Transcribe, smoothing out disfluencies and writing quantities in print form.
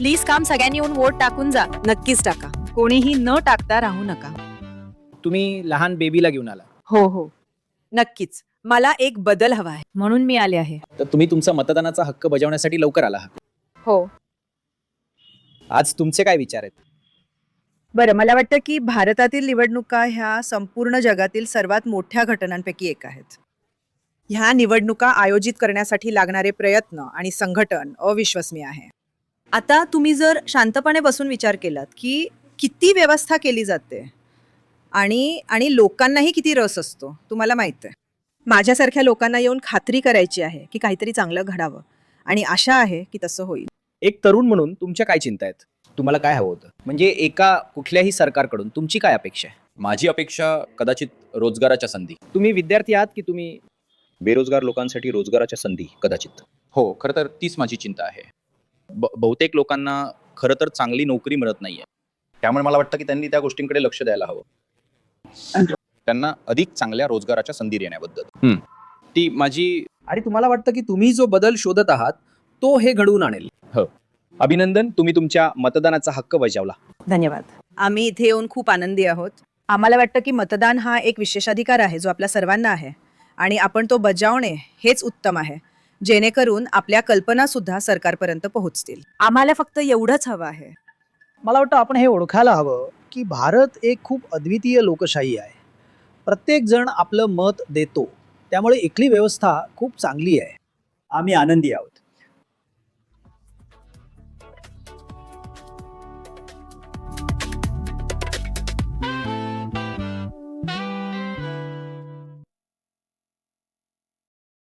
Please काम सगळ्यांनी येऊन वोट टाकून जा. नक्कीच टाका. कोणीही न टाकता राहू नका. तुम्ही लहान बेबीला घेऊन आला, हो हो, नक्कीच. मला एक बदल हवा आहे. म्हणून मी आले आहे. तर तुम्ही तुमचा मतदानाचा हक्क बजावण्यासाठी लवकर आला आहात. हो. आज तुमचे काय विचार आहेत? बरं, मला वाटतं की भारतातील निवडणुका ह्या संपूर्ण जगातील सर्वात मोठ्या घटनांपैकी एक आहेत. ह्या निवडणुका आयोजित करण्यासाठी लागणारे प्रयत्न आणि संघटन अविश्वसनीय आहे. आता तुम्ही जर शांतपणे बसून विचार केलात की किती व्यवस्था केली जाते आणि आणि लोकांनाही किती रस असतो, तुम्हाला माहित आहे. माझ्यासारख्या लोकांना येऊन खात्री करायची आहे की काहीतरी चांगलं घडावं आणि आशा आहे की तसं होईल. एक तरुण म्हणून तुमच्या काय चिंता आहेत? तुम्हाला काय हवं होतं? म्हणजे एका कुठल्याही सरकारकडून तुमची काय अपेक्षा आहे? माझी अपेक्षा कदाचित रोजगाराच्या संधी. तुम्ही विद्यार्थी आहात की तुम्ही बेरोजगार लोकांसाठी रोजगाराच्या संधी कदाचित. हो, खरं तर तीच माझी चिंता आहे. बहुतेक लोकांना खरं तर चांगली नोकरी मिळत नाहीये. त्यामुळे मला वाटतं की त्यांनी त्या गोष्टींकडे लक्ष द्यायला हवं. त्यांना अधिक चांगल्या रोजगाराच्या संधी देण्याबद्दल. ती माझी. आणि तुम्हाला वाटतं की तुम्ही जो बदल शोधत आहात तो हे घडवून आणेल? हो. अभिनंदन, तुम्ही तुमच्या मतदानाचा हक्क बजावला. धन्यवाद. आम्ही इथे येऊन खूप आनंदी आहोत. आम्हाला वाटतं की मतदान हा एक विशेषाधिकार आहे जो आपल्या सर्वांना आहे आणि आपण तो बजावणे हेच उत्तम आहे, जेणेकरून आपल्या कल्पना सुद्धा सरकारपर्यंत पोहोचतील. आम्हाला फक्त एवढंच हवं आहे. मला वाटतं आपण हे ओळखायला हवं की भारत एक खूप अद्वितीय लोकशाही आहे. प्रत्येक जण आपलं मत देतो, त्यामुळे इथली व्यवस्था खूप चांगली आहे. आम्ही आनंदी आहोत.